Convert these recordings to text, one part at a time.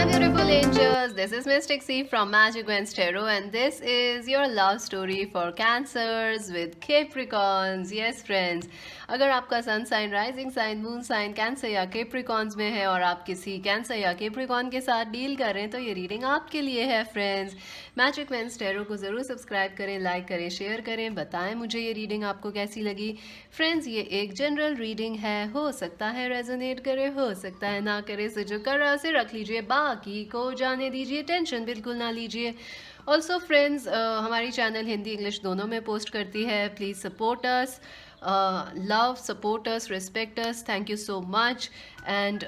Hi, beautiful angels. This is Mystic C from Magic Gwen's Tarot, and this is your love story for Cancers with Capricorns. Yes, friends. अगर आपका sun sign, rising sign, moon sign Cancer या Capricorns में है और आप किसी cancer या Capricorn के साथ डील कर रहे हैं तो ये रीडिंग आपके लिए है, फ्रेंड्स. मैजिक गवेंस टैरो को ज़रूर सब्सक्राइब करें, लाइक करें, शेयर करें. बताएं मुझे ये रीडिंग आपको कैसी लगी. फ्रेंड्स, ये एक जनरल रीडिंग है. हो सकता है रेजोनेट करे, हो सकता है ना करे. से जो कर रहा है उसे रख लीजिए, बाकी को जाने दीजिए. टेंशन बिल्कुल ना लीजिए. ऑल्सो फ्रेंड्स, हमारी चैनल हिंदी इंग्लिश दोनों में पोस्ट करती है. Please support us, love, support us, respect us. Thank you so much. And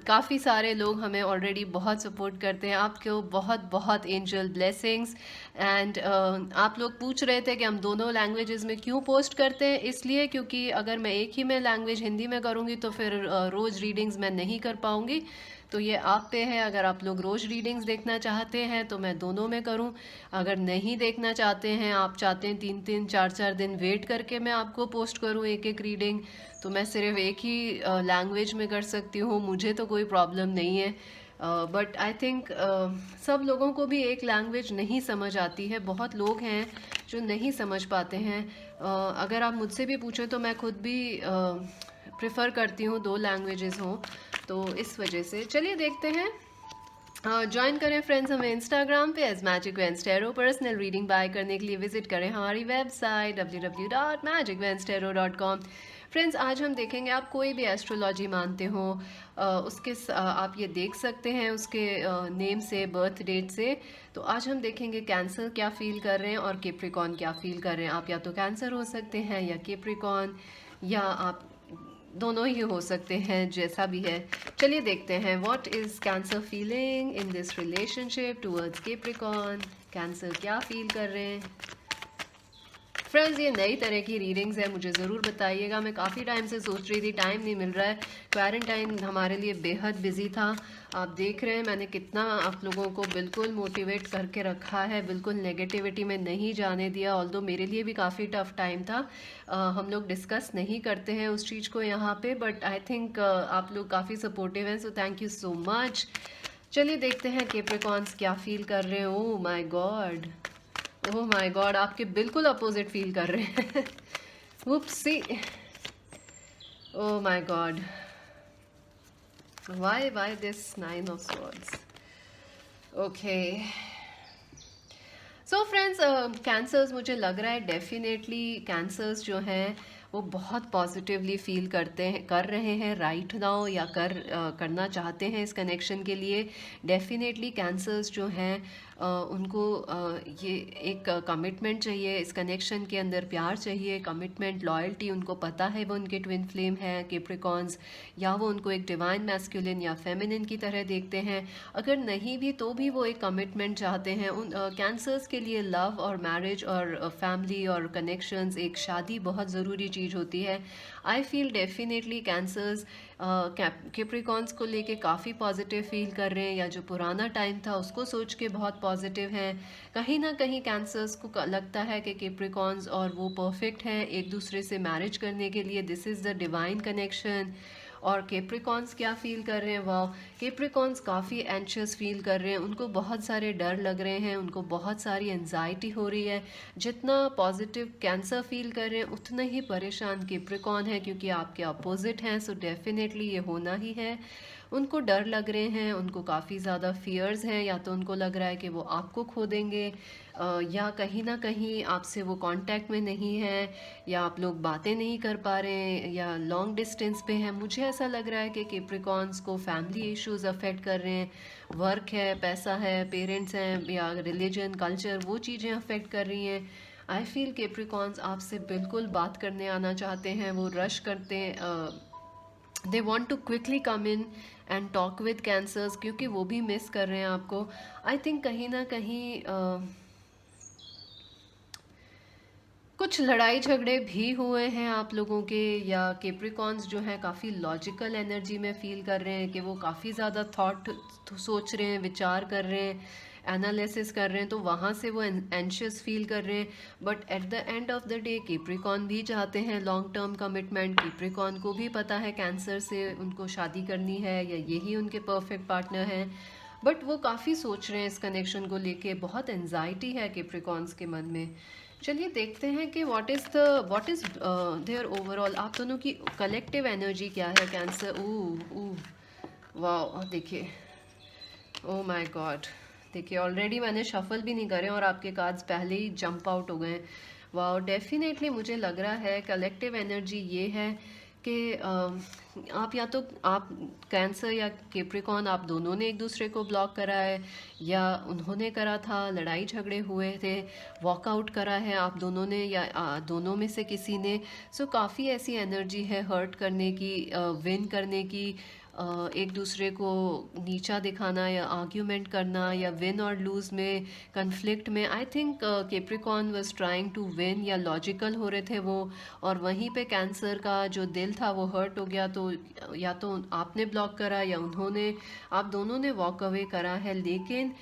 काफ़ी सारे लोग हमें ऑलरेडी बहुत सपोर्ट करते हैं. आपको बहुत बहुत एंजल ब्लेसिंग्स. एंड आप लोग पूछ रहे थे कि हम दोनों लैंग्वेजेस में क्यों पोस्ट करते हैं. इसलिए क्योंकि अगर मैं एक ही में लैंग्वेज हिंदी में करूँगी तो फिर रोज़ रीडिंग्स मैं नहीं कर पाऊँगी. तो ये आप पे है. अगर आप लोग रोज़ रीडिंग्स देखना चाहते हैं तो मैं दोनों में करूं. अगर नहीं देखना चाहते हैं, आप चाहते हैं 3-3 4-4 दिन वेट करके मैं आपको पोस्ट करूं एक एक रीडिंग, तो मैं सिर्फ एक ही लैंग्वेज में कर सकती हूं. मुझे तो कोई प्रॉब्लम नहीं है. बट आई थिंक सब लोगों को भी एक लैंग्वेज नहीं समझ आती है. बहुत लोग हैं जो नहीं समझ पाते हैं. अगर आप मुझसे भी पूछें तो मैं खुद भी प्रेफर करती हूँ 2 लैंग्वेजेस हों. तो इस वजह से चलिए देखते हैं. ज्वाइन करें फ्रेंड्स हमें इंस्टाग्राम पे as Magic veins Tarot. Personal reading buy करने के लिए विजिट करें हमारी वेबसाइट www.magicvenstarot.com. फ्रेंड्स, आज हम देखेंगे, आप कोई भी एस्ट्रोलॉजी मानते हो आप ये देख सकते हैं उसके नेम से, बर्थ डेट से. तो आज हम देखेंगे कैंसर क्या फील कर रहे हैं और केप्रिकॉन क्या फील कर रहे हैं. आप या तो कैंसर हो सकते हैं या केप्रिकॉन, या आप दोनों ही हो सकते हैं, जैसा भी है. चलिए देखते हैं what is cancer feeling in this relationship towards Capricorn. Cancer क्या फील कर रहे हैं. फ्रेंड्स, ये नई तरह की रीडिंग्स है, मुझे ज़रूर बताइएगा. मैं काफ़ी टाइम से सोच रही थी, टाइम नहीं मिल रहा है. क्वारंटाइन हमारे लिए बेहद बिजी था. आप देख रहे हैं मैंने कितना आप लोगों को बिल्कुल मोटिवेट करके रखा है, बिल्कुल नेगेटिविटी में नहीं जाने दिया. ऑल्दो मेरे लिए भी काफ़ी टफ टाइम था. हम लोग डिस्कस नहीं करते हैं उस चीज़ को यहाँ पे, बट आई थिंक आप लोग काफ़ी सपोर्टिव हैं, so thank you so much. चलिए देखते हैं केप्रिकॉन्स क्या फील कर रहे हैं. Oh my God, oh my God, आपके बिल्कुल अपोजिट फील कर रहे हैं. Whoopsie, oh my God, why this 9 of swords. Okay, so friends, Cancers मुझे लग रहा है डेफिनेटली कैंसर्स जो हैं वो बहुत पॉजिटिवली फील कर रहे हैं राइट नाउ, या करना चाहते हैं इस कनेक्शन के लिए. डेफिनेटली कैंसर्स जो हैं उनको ये एक कमिटमेंट चाहिए इस कनेक्शन के अंदर. प्यार चाहिए, कमिटमेंट, लॉयल्टी. उनको पता है वो उनके ट्विन फ्लेम है केप्रिकॉन्स, या वो उनको एक डिवाइन मैस्कुलिन या फेमिनिन की तरह देखते हैं. अगर नहीं भी तो भी वो एक कमिटमेंट चाहते हैं. उन कैंसर्स के लिए लव और मैरिज और फैमिली और कनेक्शंस, एक शादी बहुत ज़रूरी चीज़ होती है. I feel definitely cancers Capricorns को लेके काफ़ी पॉजिटिव फील कर रहे हैं, या जो पुराना टाइम था उसको सोच के बहुत पॉजिटिव हैं. कहीं ना कहीं कैंसर्स को लगता है कि केप्रिकॉन्स और वो परफेक्ट हैं एक दूसरे से मैरिज करने के लिए. This is the divine connection. और केप्रिकॉन्स क्या फील कर रहे हैं. वाह, केप्रिकॉन्स काफ़ी एंशियस फील कर रहे हैं. उनको बहुत सारे डर लग रहे हैं, उनको बहुत सारी एंजाइटी हो रही है. जितना पॉजिटिव कैंसर फील कर रहे हैं उतना ही परेशान केप्रिकॉन है, क्योंकि आपके अपोजिट हैं. सो डेफिनेटली ये होना ही है. उनको डर लग रहे हैं, उनको काफ़ी ज़्यादा फियर्स हैं. या तो उनको लग रहा है कि वो आपको खो देंगे, या कहीं ना कहीं आपसे वो कांटेक्ट में नहीं है, या आप लोग बातें नहीं कर पा रहे हैं, या लॉन्ग डिस्टेंस पे हैं. मुझे ऐसा लग रहा है कि केप्रिकॉन्स को फैमिली इश्यूज अफेक्ट कर रहे हैं. वर्क है, पैसा है, पेरेंट्स हैं, या रिलीजन, कल्चर, वो चीज़ें अफेक्ट कर रही हैं. आई फील केप्रिकॉन्स आपसे बिल्कुल बात करने आना चाहते हैं. वो रश करते हैं, they want to quickly come in and talk with Cancers, क्योंकि वो भी मिस कर रहे हैं आपको. आई थिंक कहीं ना कहीं कुछ लड़ाई झगड़े भी हुए हैं आप लोगों के, या केप्रिकॉन्स जो हैं काफ़ी लॉजिकल एनर्जी में फील कर रहे हैं कि वो काफ़ी ज़्यादा थॉट सोच रहे हैं, विचार कर रहे हैं, एनालिसिस कर रहे हैं. तो वहाँ से वो एंशियस फील कर रहे हैं. But at the end of the day Capricorn भी चाहते हैं लॉन्ग टर्म कमिटमेंट. केप्रिकॉन को भी पता है कैंसर से उनको शादी करनी है, या यही उनके परफेक्ट पार्टनर हैं. बट वो काफ़ी सोच रहे हैं इस कनेक्शन को लेके, बहुत एनजाइटी है कैप्रिकॉन्स के मन में। चलिए देखते हैं कि व्हाट इज़ देयर ओवरऑल, आप दोनों की कलेक्टिव एनर्जी क्या है कैंसर। ऊ ऊ वाह, देखिए, ओ माय गॉड, देखिए ऑलरेडी मैंने शफल भी नहीं करे और आपके कार्ड्स पहले ही जंप आउट हो गए। वाह, डेफिनेटली मुझे लग रहा है कलेक्टिव एनर्जी ये है कि आप या तो आप कैंसर या कैप्रिकॉर्न, आप दोनों ने एक दूसरे को ब्लॉक करा है, या उन्होंने करा था, लड़ाई झगड़े हुए थे, वॉकआउट करा है आप दोनों ने, या दोनों में से किसी ने। सो काफ़ी ऐसी एनर्जी है हर्ट करने की, विन करने की, एक दूसरे को नीचा दिखाना या आर्ग्यूमेंट करना, या विन और लूज़ में, कन्फ्लिक्ट में। I think Capricorn was trying to win, या लॉजिकल हो रहे थे वो, और वहीं पे कैंसर का जो दिल था वो हर्ट हो गया। तो या तो आपने ब्लॉक करा या उन्होंने, आप दोनों ने वॉक अवे करा है। लेकिन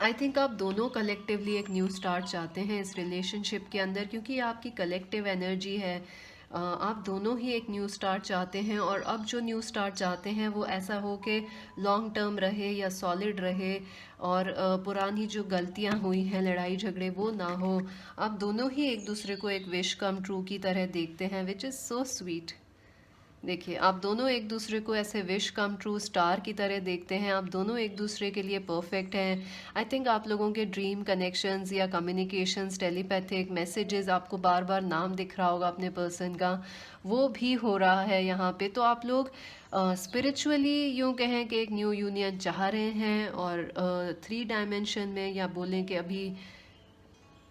आई थिंक आप दोनों कलेक्टिवली एक न्यू स्टार्ट चाहते हैं इस रिलेशनशिप के अंदर, क्योंकि ये आपकी कलेक्टिव एनर्जी है। आप दोनों ही एक न्यू स्टार्ट चाहते हैं, और अब जो न्यू स्टार्ट चाहते हैं वो ऐसा हो कि लॉन्ग टर्म रहे या सॉलिड रहे, और पुरानी जो गलतियां हुई हैं, लड़ाई झगड़े, वो ना हो। आप दोनों ही एक दूसरे को एक विश कम ट्रू की तरह देखते हैं, विच इज़ सो स्वीट। देखिए, आप दोनों एक दूसरे को ऐसे विश कम ट्रू स्टार की तरह देखते हैं, आप दोनों एक दूसरे के लिए परफेक्ट हैं। आई थिंक आप लोगों के ड्रीम कनेक्शंस या कम्युनिकेशंस, टेलीपैथिक मैसेजेस, आपको बार बार नाम दिख रहा होगा अपने पर्सन का, वो भी हो रहा है यहाँ पे। तो आप लोग स्पिरिचुअली यूँ कहें कि एक न्यू यूनियन चाह रहे हैं, और 3 डायमेंशन में, या बोलें कि अभी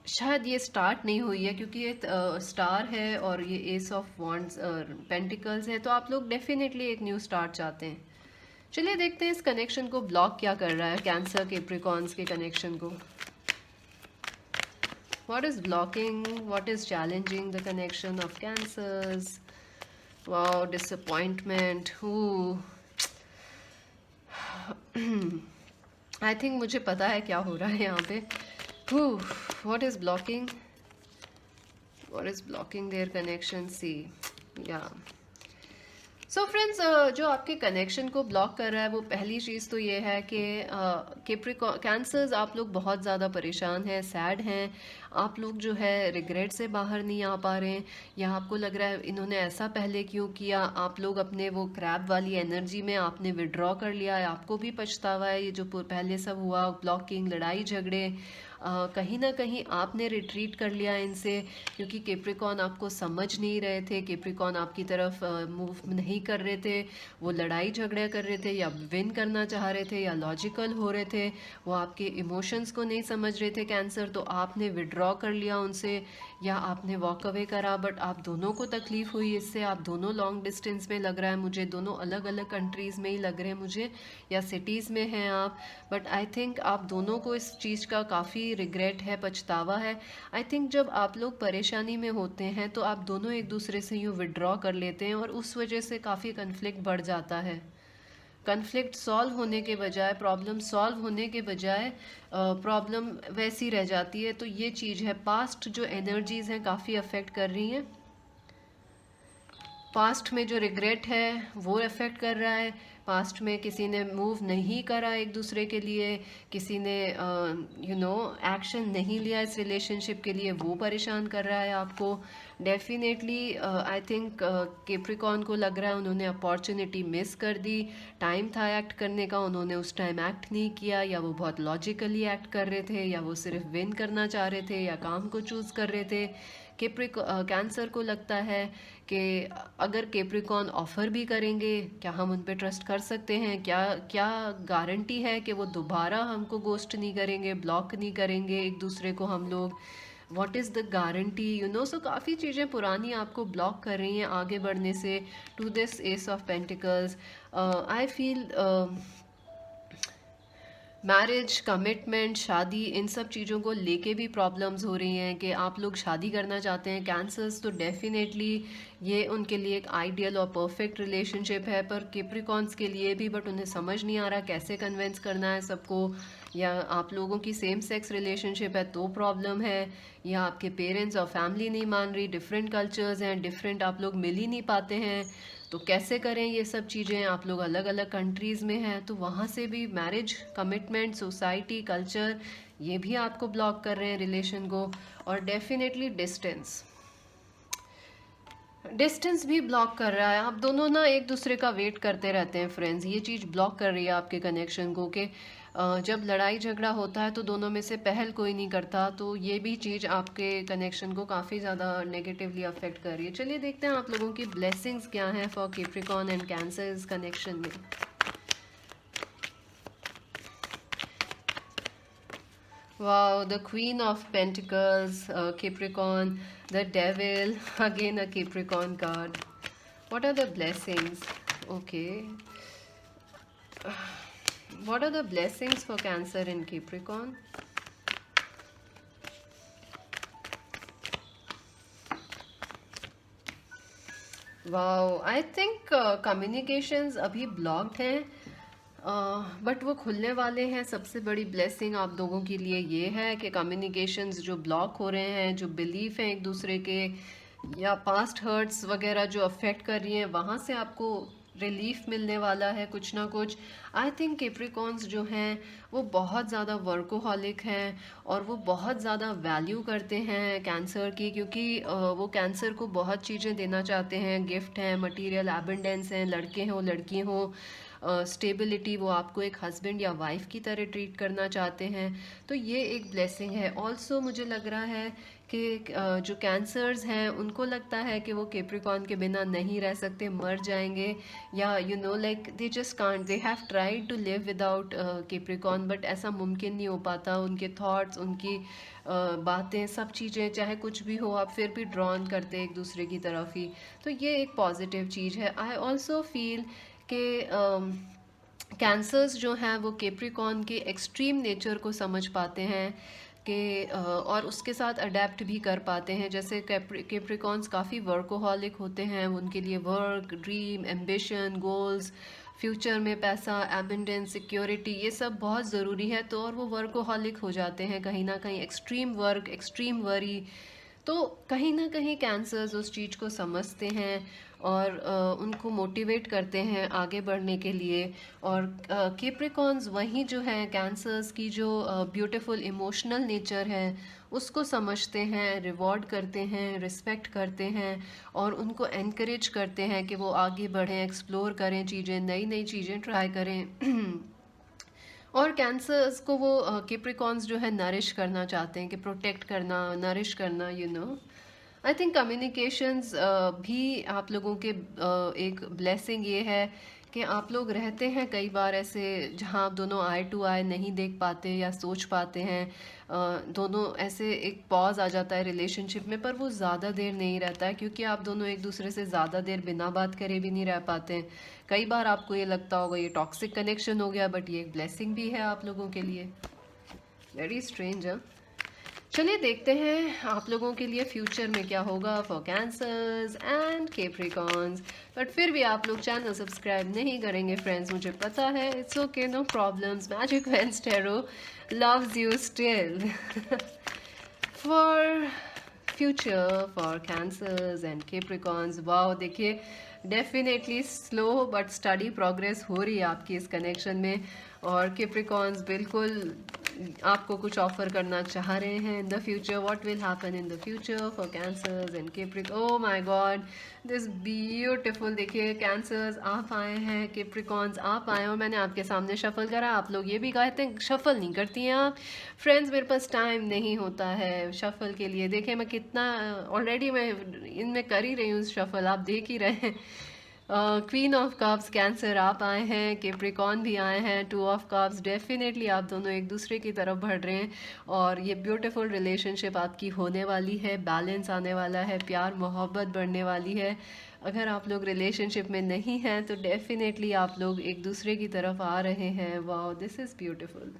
शायद ये स्टार्ट नहीं हुई है, क्योंकि ये स्टार है और ये एस ऑफ वॉन्ड्स पेंटिकल्स है। तो आप लोग डेफिनेटली एक न्यू स्टार्ट चाहते हैं। चलिए देखते हैं इस कनेक्शन को ब्लॉक क्या कर रहा है, कैंसर कैप्रिकॉर्न्स के कनेक्शन को। What is blocking, what is challenging the connection of cancers. Wow, disappointment, I think मुझे पता है क्या हो रहा है यहाँ पे। What is blocking? What is blocking their connection? See, yeah. So friends, जो आपके कनेक्शन को ब्लॉक कर रहा है, वो पहली चीज़ तो ये है कि कैंसर्स, आप लोग बहुत ज़्यादा परेशान हैं, सैड हैं। आप लोग जो है रिग्रेट से बाहर नहीं आ पा रहे हैं, या आपको लग रहा है इन्होंने ऐसा पहले क्यों किया। आप लोग अपने वो क्रैब वाली एनर्जी में आपने विड्रॉ कर लिया है, आपको भी पछतावा है ये जो पहले सब हुआ, ब्लॉकिंग, लड़ाई झगड़े। कहीं ना कहीं आपने रिट्रीट कर लिया इनसे, क्योंकि कैप्रिकॉर्न आपको समझ नहीं रहे थे, कैप्रिकॉर्न आपकी तरफ मूव नहीं कर रहे थे, वो लड़ाई झगड़ा कर रहे थे, या विन करना चाह रहे थे, या लॉजिकल हो रहे थे, वो आपके इमोशंस को नहीं समझ रहे थे कैंसर। तो आपने विड्रॉ कर लिया उनसे, या आपने वॉक अवे करा। बट आप दोनों को तकलीफ़ हुई इससे, आप दोनों लॉन्ग डिस्टेंस में लग रहा है मुझे, दोनों अलग अलग कंट्रीज़ में ही लग रहे हैं मुझे, या सिटीज़ में हैं आप। बट आई थिंक आप दोनों को इस चीज़ का काफ़ी रिग्रेट है, पछतावा है। आई थिंक जब आप लोग परेशानी में होते हैं तो आप दोनों एक दूसरे से यूँ विड्रॉ कर लेते हैं, और उस वजह से काफ़ी कन्फ्लिक्ट बढ़ जाता है। कन्फ्लिक्ट सॉल्व होने के बजाय, प्रॉब्लम सॉल्व होने के बजाय प्रॉब्लम वैसी रह जाती है। तो ये चीज़ है, पास्ट जो एनर्जीज़ हैं काफ़ी अफेक्ट कर रही हैं। पास्ट में जो रिग्रेट है वो अफेक्ट कर रहा है। पास्ट में किसी ने मूव नहीं करा एक दूसरे के लिए, किसी ने एक्शन नहीं लिया इस रिलेशनशिप के लिए, वो परेशान कर रहा है आपको। डेफिनेटली आई थिंक कैप्रिकॉर्न को लग रहा है उन्होंने अपॉर्चुनिटी मिस कर दी। टाइम था एक्ट करने का, उन्होंने उस टाइम एक्ट नहीं किया, या वो बहुत लॉजिकली एक्ट कर रहे थे, या वो सिर्फ विन करना चाह रहे थे, या काम को चूज़ कर रहे थे। कैंसर को लगता है कि अगर कैप्रिकॉर्न ऑफ़र भी करेंगे, क्या हम उन पे ट्रस्ट कर सकते हैं, क्या क्या गारंटी है कि वो दोबारा हमको गोस्ट नहीं करेंगे, ब्लॉक नहीं करेंगे एक दूसरे को हम लोग। व्हाट इज़ द गारंटी, सो काफ़ी चीज़ें पुरानी आपको ब्लॉक कर रही हैं आगे बढ़ने से to this ace of pentacles. I feel marriage, commitment, शादी, इन सब चीज़ों को लेके भी प्रॉब्लम्स हो रही हैं कि आप लोग शादी करना चाहते हैं कैंसर्स। तो डेफिनेटली ये उनके लिए एक आइडियल और परफेक्ट रिलेशनशिप है, पर कैप्रिकॉर्न्स के लिए भी। बट उन्हें समझ नहीं आ रहा कैसे कन्विंस करना है सबको। या आप लोगों की सेम सेक्स रिलेशनशिप है तो प्रॉब्लम है, या आपके पेरेंट्स और फैमिली नहीं मान रही, डिफरेंट कल्चर्स हैं, डिफरेंट, आप लोग मिल ही नहीं पाते हैं। तो कैसे करें ये सब चीज़ें? आप लोग अलग अलग कंट्रीज़ में हैं, तो वहाँ से भी मैरिज, कमिटमेंट, सोसाइटी, कल्चर, ये भी आपको ब्लॉक कर रहे हैं रिलेशन को। और डेफिनेटली डिस्टेंस भी ब्लॉक कर रहा है। आप दोनों ना एक दूसरे का वेट करते रहते हैं फ्रेंड्स, ये चीज़ ब्लॉक कर रही है आपके कनेक्शन को कि जब लड़ाई झगड़ा होता है तो दोनों में से पहल कोई नहीं करता, तो ये भी चीज़ आपके कनेक्शन को काफ़ी ज़्यादा नेगेटिवली अफेक्ट कर रही है। चलिए देखते हैं आप लोगों की ब्लेसिंग्स क्या हैं for Capricorn and cancer connection में। Wow, the Queen of Pentacles, Capricorn, the Devil, again a Capricorn card. What are the blessings? Okay. What are the blessings for Cancer in Capricorn? Wow, I think communications अभी blocked हैं, but वो खुलने वाले हैं। सबसे बड़ी blessing आप लोगों के लिए ये है कि कम्युनिकेशंस जो ब्लॉक हो रहे हैं, जो बिलीफ हैं एक दूसरे के, या पास्ट हर्ट्स वगैरह जो अफेक्ट कर रही हैं, वहाँ से आपको रिलीफ मिलने वाला है कुछ ना कुछ। आई थिंक कैप्रिकॉर्न्स जो हैं वो बहुत ज़्यादा वर्कोहॉलिक हैं और वो बहुत ज़्यादा वैल्यू करते हैं कैंसर की, क्योंकि वो कैंसर को बहुत चीज़ें देना चाहते हैं, गिफ्ट हैं, मटेरियल एबंडेंस हैं, लड़के हों लड़की हों, स्टेबिलिटी, वो आपको एक हस्बैंड या वाइफ की तरह ट्रीट करना चाहते हैं। तो ये एक ब्लेसिंग है। ऑल्सो मुझे लग रहा है कि जो कैंसर्स हैं उनको लगता है कि वो कैप्रिकॉर्न के बिना नहीं रह सकते, मर जाएंगे, या you know like they just can't, they have tried to live without Capricorn, but ऐसा मुमकिन नहीं हो पाता। उनके थॉट्स, उनकी बातें, सब चीज़ें, चाहे कुछ भी हो, आप फिर भी ड्रॉन करते एक दूसरे की तरफ ही। तो ये एक पॉजिटिव चीज़ है। आई ऑल्सो फील कि कैंसर्स जो हैं वो कैप्रिकॉर्न के एक्सट्रीम नेचर को समझ पाते हैं कि और उसके साथ अडेप्ट भी कर पाते हैं। जैसे कैप्रिकॉर्न्स काफ़ी वर्कोहॉलिक होते हैं, उनके लिए work, dream, ambition, goals, future में पैसा, एबंडेंस, सिक्योरिटी, ये सब बहुत ज़रूरी है। तो और वो वर्कोहॉलिक हो जाते हैं कहीं ना कहीं, एक्सट्रीम वर्क, एक्सट्रीम वरी। तो कहीं ना कहीं कैंसर्स उस चीज़ को समझते हैं और उनको मोटिवेट करते हैं आगे बढ़ने के लिए। और कैप्रिकॉर्न्स वहीं जो है कैंसर्स की जो ब्यूटीफुल इमोशनल नेचर है उसको समझते हैं, रिवॉर्ड करते हैं, रिस्पेक्ट करते हैं और उनको एनकरेज करते हैं कि वो आगे बढ़ें, एक्सप्लोर करें चीज़ें, नई नई चीज़ें ट्राई करें। और कैंसर्स को वो कैप्रिकॉर्न्स जो है नरिश करना चाहते हैं, कि प्रोटेक्ट करना, नरिश करना, you know. I think communications भी आप लोगों के एक ब्लेसिंग ये है कि आप लोग रहते हैं कई बार ऐसे जहाँ आप दोनों आई टू आई नहीं देख पाते या सोच पाते हैं, दोनों ऐसे एक पॉज आ जाता है रिलेशनशिप में, पर वो ज़्यादा देर नहीं रहता है, क्योंकि आप दोनों एक दूसरे से ज़्यादा देर बिना बात करे भी नहीं रह पाते हैं। कई बार आपको ये लगता होगा ये टॉक्सिक कनेक्शन हो गया, बट ये एक ब्लेसिंग भी है आप लोगों के लिए। वेरी स्ट्रेंज है। चलिए देखते हैं आप लोगों के लिए फ्यूचर में क्या होगा for Cancers and Capricorns. But फिर भी आप लोग चैनल सब्सक्राइब नहीं करेंगे फ्रेंड्स, मुझे पता है, it's okay, no problems, magic veins tarot loves you still. For future for Cancers and Capricorns, wow, देखिए definitely slow but steady progress हो रही है आपकी इस कनेक्शन में। और कैप्रिकॉर्न्स बिल्कुल आपको कुछ ऑफर करना चाह रहे हैं in the future. What will happen in the future for Cancers and Capricorn, oh my God, this beautiful, देखिए कैंसर्स आप आए हैं, कैप्रिकॉर्न्स आप आए, और मैंने आपके सामने शफल करा। आप लोग ये भी कहते हैं शफल नहीं करती हैं आप। फ्रेंड्स, मेरे पास टाइम नहीं होता है शफल के लिए। देखिए मैं कितना ऑलरेडी मैं इनमें कर ही रही हूँ शफल, आप देख ही रहे हैं। क्वीन ऑफ कप्स कैंसर आप आए हैं, कैप्रिकॉर्न भी आए हैं, टू ऑफ कप्स, डेफिनेटली आप दोनों एक दूसरे की तरफ बढ़ रहे हैं और ये ब्यूटीफुल रिलेशनशिप आपकी होने वाली है, बैलेंस आने वाला है, प्यार मोहब्बत बढ़ने वाली है। अगर आप लोग रिलेशनशिप में नहीं हैं तो डेफिनेटली आप लोग एक दूसरे की तरफ आ रहे हैं। Wow, this is beautiful.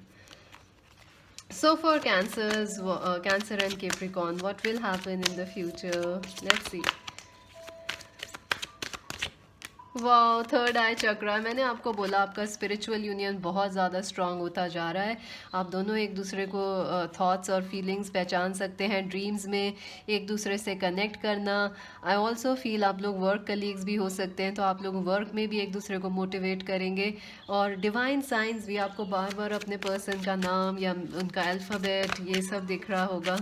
So for cancers, Cancer and Capricorn, what will happen in the future? Let's see. वाह, थर्ड आई चक्रा, मैंने आपको बोला आपका स्पिरिचुअल यूनियन बहुत ज़्यादा स्ट्रांग होता जा रहा है। आप दोनों एक दूसरे को थॉट्स और फीलिंग्स पहचान सकते हैं, ड्रीम्स में एक दूसरे से कनेक्ट करना। आई ऑल्सो फील आप लोग वर्क कलीग्स भी हो सकते हैं, तो आप लोग वर्क में भी एक दूसरे को मोटिवेट करेंगे। और डिवाइन साइंस भी आपको बार बार अपने पर्सन का नाम या उनका अल्फ़ाबेट ये सब दिख रहा होगा।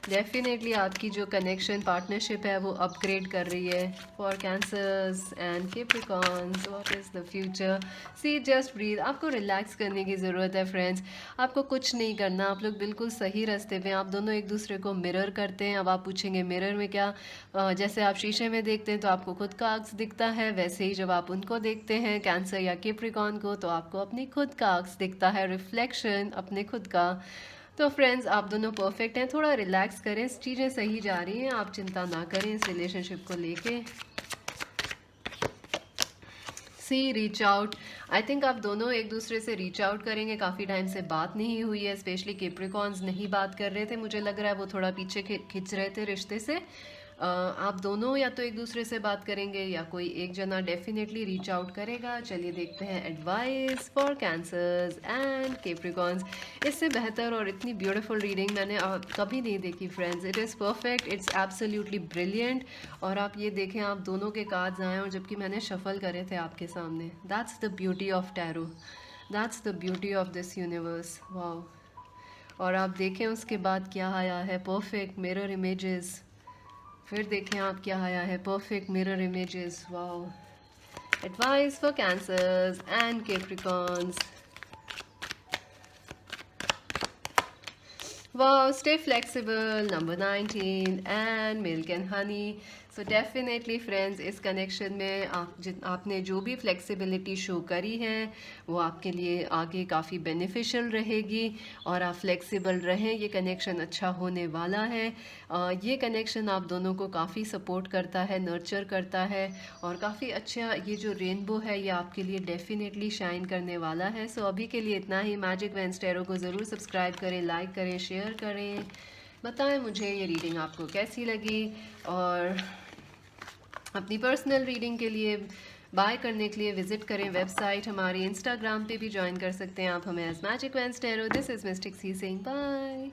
डेफिनेटली आपकी जो कनेक्शन पार्टनरशिप है वो अपग्रेड कर रही है। For Cancers and Capricorns, what is the future? See, just breathe. आपको रिलैक्स करने की ज़रूरत है फ्रेंड्स। आपको कुछ नहीं करना, आप लोग बिल्कुल सही रास्ते पे। आप दोनों एक दूसरे को मिरर करते हैं। अब आप पूछेंगे मिरर में क्या? जैसे आप शीशे में देखते हैं तो आपको खुद का अक्स दिखता है, वैसे ही जब आप उनको देखते हैं कैंसर या कैप्रिकॉर्न को, तो आपको अपनी खुद का अक्स दिखता है, रिफ्लेक्शन अपने खुद का। तो फ्रेंड्स, आप दोनों परफेक्ट हैं, थोड़ा रिलैक्स करें, चीज़ें सही जा रही हैं, आप चिंता ना करें इस रिलेशनशिप को लेके। सी, रीच आउट। आई थिंक आप दोनों एक दूसरे से रीच आउट करेंगे। काफ़ी टाइम से बात नहीं हुई है, स्पेशली कैप्रिकॉर्न्स नहीं बात कर रहे थे, मुझे लग रहा है वो थोड़ा पीछे खिंच रहे थे रिश्ते से। आप दोनों या तो एक दूसरे से बात करेंगे या कोई एक जना डेफिनेटली रीच आउट करेगा। चलिए देखते हैं advice for Cancers and Capricorns. इससे बेहतर और इतनी ब्यूटीफुल रीडिंग मैंने कभी नहीं देखी friends. It is perfect, it's absolutely brilliant. और आप ये देखें, आप दोनों के कार्ड्स आए और जबकि मैंने शफल करे थे आपके सामने। That's the beauty of tarot, that's the beauty of this universe. Wow. और आप देखें उसके बाद क्या आया है, परफेक्ट मिरर इमेजेस। फिर देखें आप क्या आया है, perfect mirror images. Wow. Advice for Cancers and Capricorns. Wow, stay flexible, number 19, and milk and honey. So definitely friends, इस कनेक्शन में आपने जो भी फ्लेक्सिबिलिटी शो करी है वो आपके लिए आगे काफ़ी बेनिफिशियल रहेगी। और आप फ्लेक्सिबल रहें, ये कनेक्शन अच्छा होने वाला है। ये कनेक्शन आप दोनों को काफ़ी सपोर्ट करता है, नर्चर करता है, और काफ़ी अच्छा ये जो रेनबो है ये आपके लिए डेफिनेटली शाइन करने वाला है। सो अभी के लिए इतना ही। मैजिक वेंस टैरो को ज़रूर सब्सक्राइब करें, लाइक करें, शेयर करें। बताएं मुझे ये रीडिंग आपको कैसी लगी। और अपनी पर्सनल रीडिंग के लिए बाय करने के लिए विजिट करें वेबसाइट हमारी। इंस्टाग्राम पे भी ज्वाइन कर सकते हैं आप हमें as Magic veins Tarot. This is Mystic C Singh. Bye.